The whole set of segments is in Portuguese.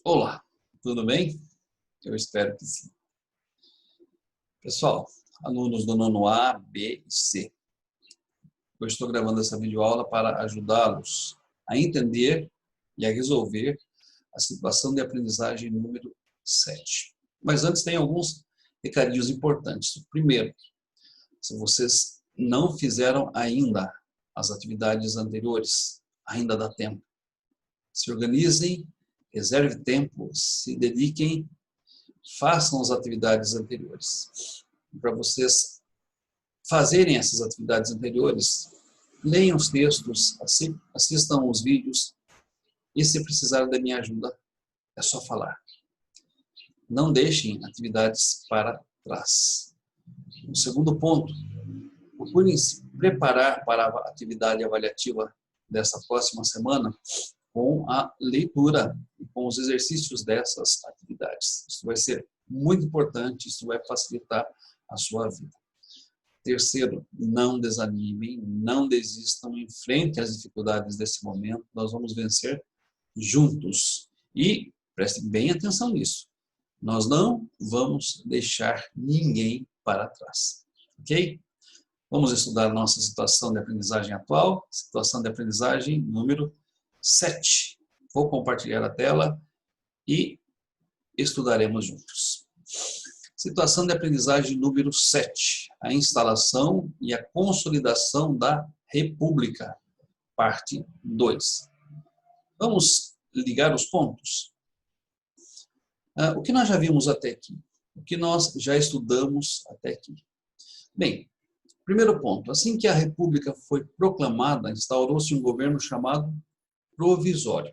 Olá, tudo bem? Eu espero que sim. Pessoal, alunos do nono A, B e C, eu estou gravando essa videoaula para ajudá-los a entender e a resolver a situação de aprendizagem número 7. Mas antes tem alguns recadinhos importantes. Primeiro, se vocês não fizeram ainda as atividades anteriores, ainda dá tempo. Se organizem, reserve tempo, se dediquem, façam as atividades anteriores. Para vocês fazerem essas atividades anteriores, leiam os textos, assistam os vídeos e, se precisar da minha ajuda, é só falar. Não deixem atividades para trás. O segundo ponto, procurem se preparar para a atividade avaliativa dessa próxima semana com a leitura e com os exercícios dessas atividades. Isso vai ser muito importante, isso vai facilitar a sua vida. Terceiro, não desanimem, não desistam, enfrentem as dificuldades desse momento, nós vamos vencer juntos. E prestem bem atenção nisso, nós não vamos deixar ninguém para trás, ok? Vamos estudar nossa situação de aprendizagem atual, situação de aprendizagem número 7. Vou compartilhar a tela e estudaremos juntos. Situação de aprendizagem número 7. A instalação e a consolidação da República. Parte 2. Vamos ligar os pontos? O que nós já vimos até aqui? O que nós já estudamos até aqui? Bem, primeiro ponto. Assim que a República foi proclamada, instaurou-se um governo chamado provisório.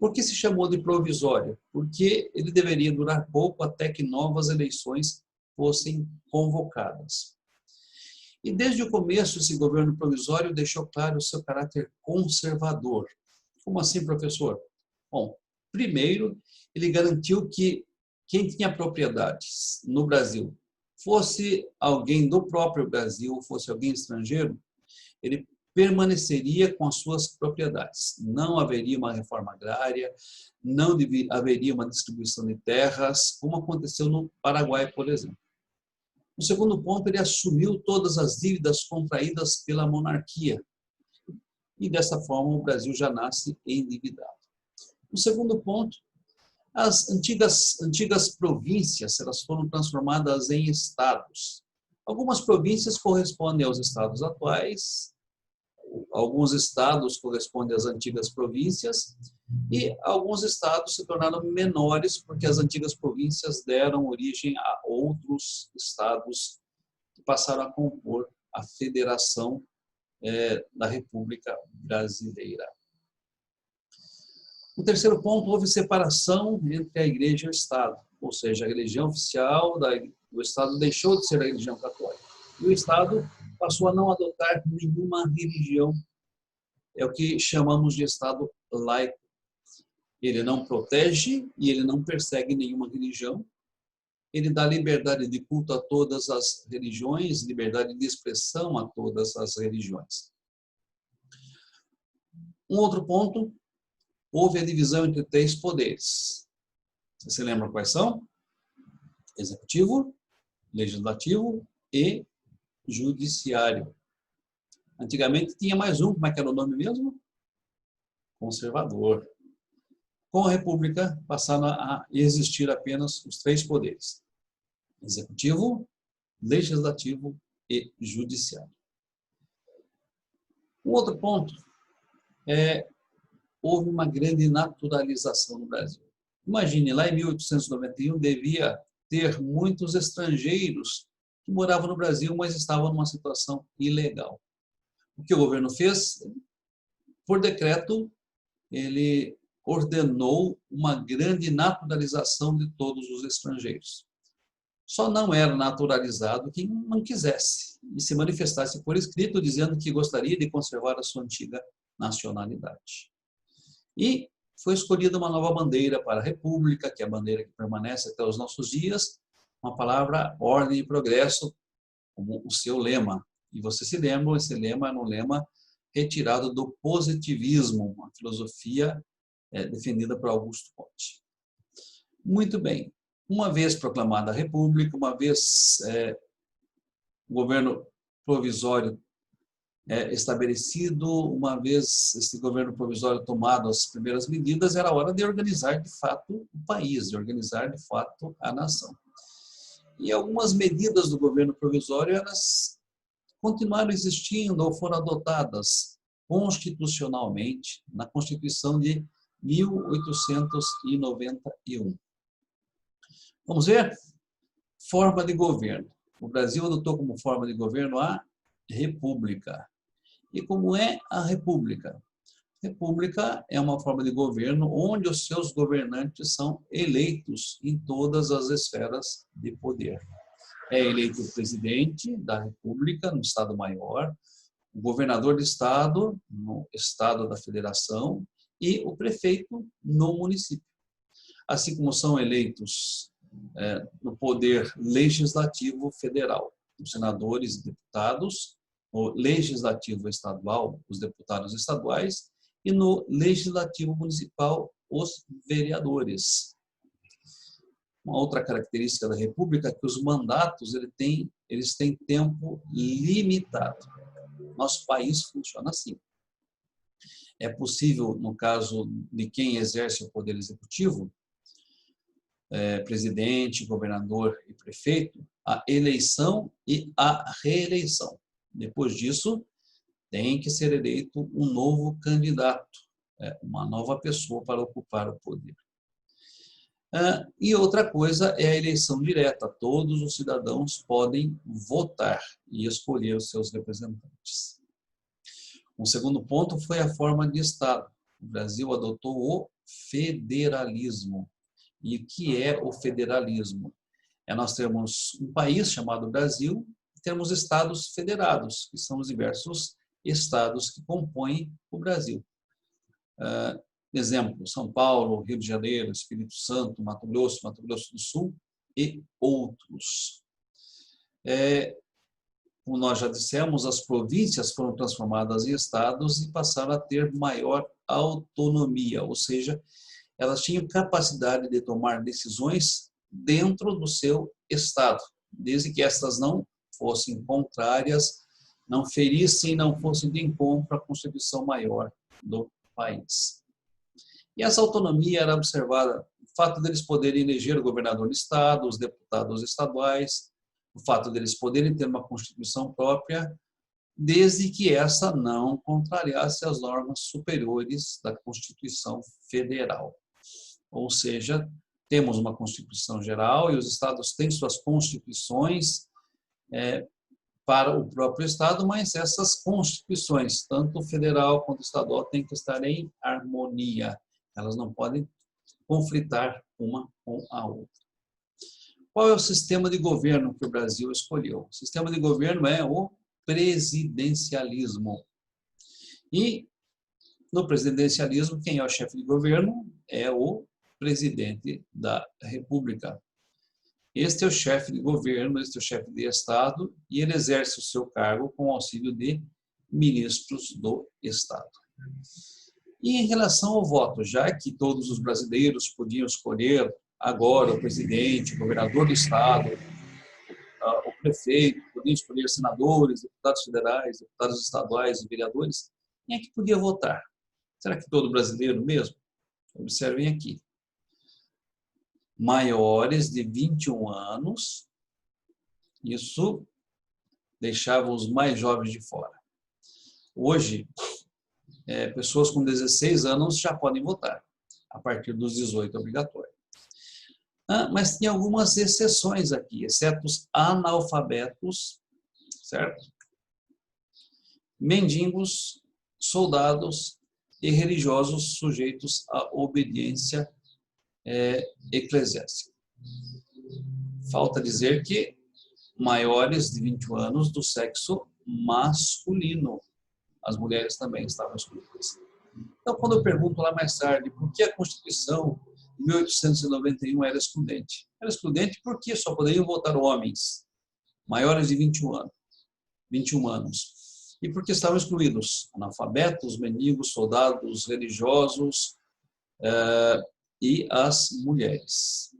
Por que se chamou de provisório? Porque ele deveria durar pouco até que novas eleições fossem convocadas. E desde o começo, esse governo provisório deixou claro o seu caráter conservador. Como assim, professor? Bom, primeiro, ele garantiu que quem tinha propriedades no Brasil, fosse alguém do próprio Brasil, fosse alguém estrangeiro, ele permaneceria com as suas propriedades. Não haveria uma reforma agrária, não haveria uma distribuição de terras, como aconteceu no Paraguai, por exemplo. No segundo ponto, ele assumiu todas as dívidas contraídas pela monarquia. E dessa forma, o Brasil já nasce endividado. No segundo ponto, as antigas províncias, elas foram transformadas em estados. Algumas províncias correspondem aos estados atuais, alguns estados correspondem às antigas províncias e alguns estados se tornaram menores porque as antigas províncias deram origem a outros estados que passaram a compor a federação da República Brasileira. No terceiro ponto, houve separação entre a igreja e o Estado, ou seja, a religião oficial do Estado deixou de ser a religião católica. E o Estado passou a não adotar nenhuma religião. É o que chamamos de Estado laico. Ele não protege e ele não persegue nenhuma religião. Ele dá liberdade de culto a todas as religiões, liberdade de expressão a todas as religiões. Um outro ponto, houve a divisão entre 3 poderes. Você se lembra quais são? Executivo, legislativo e judiciário. Antigamente tinha mais um, como é que era o nome mesmo? Conservador. Com a República passaram a existir apenas os 3 poderes: executivo, legislativo e judiciário. Um outro ponto houve uma grande naturalização no Brasil. Imagine, lá em 1891 devia ter muitos estrangeiros que moravam no Brasil, mas estavam numa situação ilegal. O que o governo fez? Por decreto, ele ordenou uma grande naturalização de todos os estrangeiros. Só não era naturalizado quem não quisesse e se manifestasse por escrito dizendo que gostaria de conservar a sua antiga nacionalidade. E foi escolhida uma nova bandeira para a República, que é a bandeira que permanece até os nossos dias, uma palavra ordem e progresso, como o seu lema. E você se lembra, esse lema é um lema retirado do positivismo, uma filosofia defendida por Augusto Conte. Muito bem. Uma vez proclamada a República, uma vez o governo provisório estabelecido, uma vez esse governo provisório tomado as primeiras medidas, era hora de organizar de fato o país, de organizar de fato a nação. E algumas medidas do governo provisório, elas continuaram existindo ou foram adotadas constitucionalmente na Constituição de 1891. Vamos ver? Forma de governo. O Brasil adotou como forma de governo a República. E como é a República? República é uma forma de governo onde os seus governantes são eleitos em todas as esferas de poder. É eleito o presidente da República, no Estado Maior, o governador de Estado, no Estado da Federação, e o prefeito no município. Assim como são eleitos no poder legislativo federal, os senadores e deputados, no legislativo estadual, os deputados estaduais, e no legislativo municipal, os vereadores. Uma outra característica da República é que os mandatos eles têm tempo limitado. Nosso país funciona assim. É possível, no caso de quem exerce o poder executivo, presidente, governador e prefeito, a eleição e a reeleição. Depois disso, tem que ser eleito um novo candidato, uma nova pessoa para ocupar o poder. E outra coisa é a eleição direta. Todos os cidadãos podem votar e escolher os seus representantes. Um segundo ponto foi a forma de Estado. O Brasil adotou o federalismo. E o que é o federalismo? Nós temos um país chamado Brasil e temos estados federados, que são os diversos estados que compõem o Brasil. Exemplo, São Paulo, Rio de Janeiro, Espírito Santo, Mato Grosso do Sul e outros. Como nós já dissemos, as províncias foram transformadas em estados e passaram a ter maior autonomia, ou seja, elas tinham capacidade de tomar decisões dentro do seu estado, desde que estas não fossem contrárias, não ferissem, não fossem de encontro à Constituição maior do país. E essa autonomia era observada, o fato deles poderem eleger o governador do estado, os deputados estaduais, o fato deles poderem ter uma Constituição própria, desde que essa não contrariasse as normas superiores da Constituição Federal. Ou seja, temos uma Constituição geral e os estados têm suas constituições para o próprio estado, mas essas constituições, tanto federal quanto estadual, têm que estar em harmonia. Elas não podem conflitar uma com a outra. Qual é o sistema de governo que o Brasil escolheu? O sistema de governo é o presidencialismo. E no presidencialismo, quem é o chefe de governo é o presidente da República. Este é o chefe de governo, este é o chefe de Estado, e ele exerce o seu cargo com o auxílio de ministros do Estado. E em relação ao voto, já que todos os brasileiros podiam escolher agora o presidente, o governador do Estado, o prefeito, podiam escolher senadores, deputados federais, deputados estaduais e vereadores, quem é que podia votar? Será que todo brasileiro mesmo? Observem aqui. Maiores de 21 anos, isso deixava os mais jovens de fora. Hoje, pessoas com 16 anos já podem votar, a partir dos 18 obrigatório. Mas tem algumas exceções aqui, exceto os analfabetos, certo? Mendigos, soldados e religiosos sujeitos à obediência eclesiástica. Falta dizer que maiores de 21 anos do sexo masculino. As mulheres também estavam excluídas. Então, quando eu pergunto lá mais tarde por que a Constituição de 1891 era excludente? Era excludente porque só poderiam votar homens maiores de 21 anos. E porque estavam excluídos analfabetos, mendigos, soldados, religiosos, e as mulheres.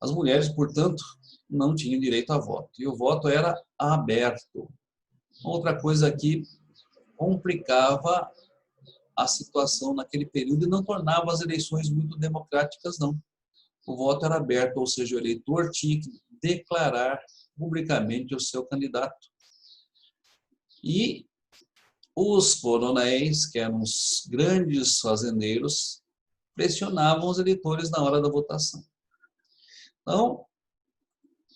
As mulheres, portanto, não tinham direito a voto, e o voto era aberto. Outra coisa que complicava a situação naquele período e não tornava as eleições muito democráticas, não. O voto era aberto, ou seja, o eleitor tinha que declarar publicamente o seu candidato. E os coronéis, que eram os grandes fazendeiros, pressionavam os eleitores na hora da votação. Então,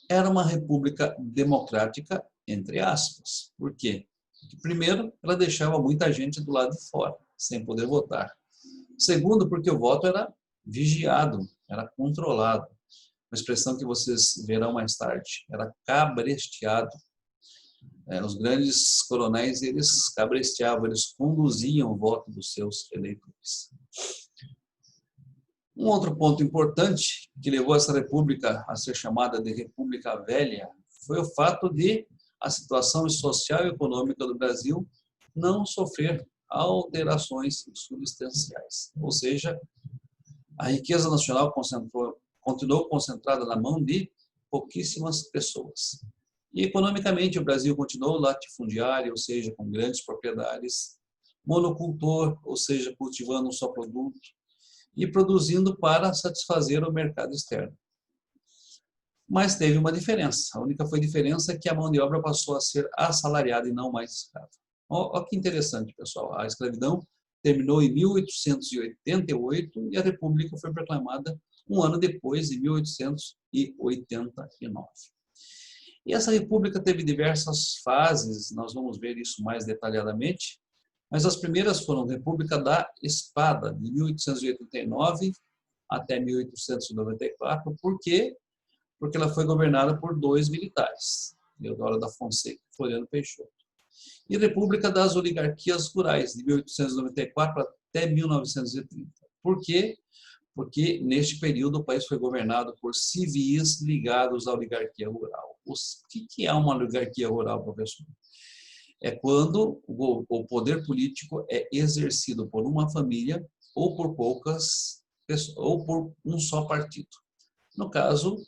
era uma república democrática, entre aspas. Por quê? Porque, primeiro, ela deixava muita gente do lado de fora, sem poder votar. Segundo, porque o voto era vigiado, era controlado. Uma expressão que vocês verão mais tarde, era cabresteado. Os grandes coronéis, eles cabresteavam, eles conduziam o voto dos seus eleitores. Um outro ponto importante que levou essa república a ser chamada de República Velha foi o fato de a situação social e econômica do Brasil não sofrer alterações substanciais. Ou seja, a riqueza nacional continuou concentrada na mão de pouquíssimas pessoas. E economicamente o Brasil continuou latifundiário, ou seja, com grandes propriedades, monocultor, ou seja, cultivando um só produto, e produzindo para satisfazer o mercado externo. Mas teve uma diferença. A única diferença é que a mão de obra passou a ser assalariada e não mais escrava. Olha que interessante, pessoal. A escravidão terminou em 1888 e a República foi proclamada um ano depois, em 1889. E essa república teve diversas fases, nós vamos ver isso mais detalhadamente, mas as primeiras foram a República da Espada, de 1889 até 1894. Por quê? Porque ela foi governada por dois militares, Deodoro da Fonseca e Floriano Peixoto. E República das Oligarquias Rurais, de 1894 até 1930. Por quê? Porque neste período o país foi governado por civis ligados à oligarquia rural. O que é uma oligarquia rural, professor? É quando o poder político é exercido por uma família ou por poucas pessoas, ou por um só partido. No caso,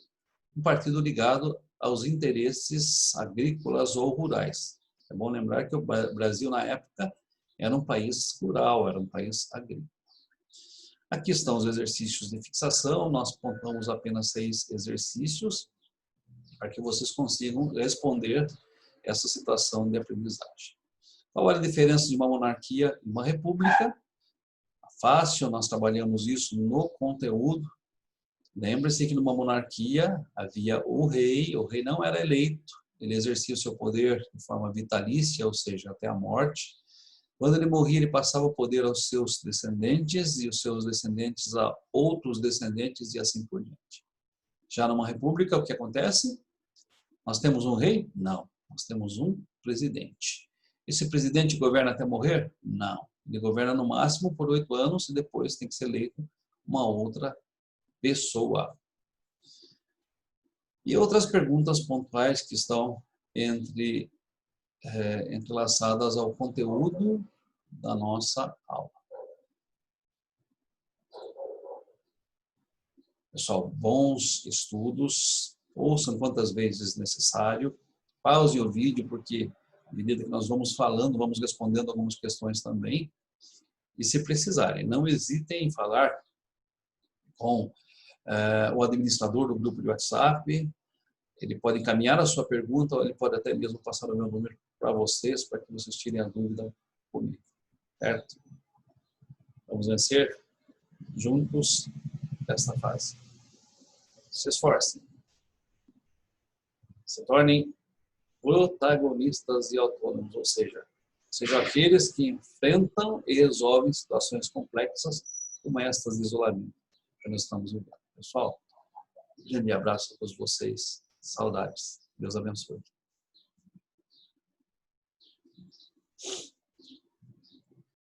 um partido ligado aos interesses agrícolas ou rurais. É bom lembrar que o Brasil, na época, era um país rural, era um país agrícola. Aqui estão os exercícios de fixação, nós apontamos apenas 6 exercícios para que vocês consigam responder essa situação de aprendizagem. Qual é a diferença de uma monarquia e uma república? Fácil, nós trabalhamos isso no conteúdo. Lembre-se que numa monarquia havia o rei não era eleito, ele exercia o seu poder de forma vitalícia, ou seja, até a morte. Quando ele morria, ele passava o poder aos seus descendentes e os seus descendentes a outros descendentes e assim por diante. Já numa república, o que acontece? Nós temos um rei? Não. Nós temos um presidente. Esse presidente governa até morrer? Não. Ele governa no máximo por 8 anos e depois tem que ser eleito uma outra pessoa. E outras perguntas pontuais que estão entrelaçadas ao conteúdo da nossa aula. Pessoal, bons estudos, ouçam quantas vezes necessário, pause o vídeo, porque à medida que nós vamos falando, vamos respondendo algumas questões também. E se precisarem, não hesitem em falar com o administrador do grupo de WhatsApp. Ele pode encaminhar a sua pergunta, ou ele pode até mesmo passar o meu número para vocês, para que vocês tirem a dúvida comigo. Certo? Vamos vencer juntos esta fase. Se esforcem. Se tornem protagonistas e autônomos, ou seja, sejam aqueles que enfrentam e resolvem situações complexas como estas de isolamento que nós estamos vivendo. Pessoal, um grande abraço a todos vocês. Saudades. Deus abençoe.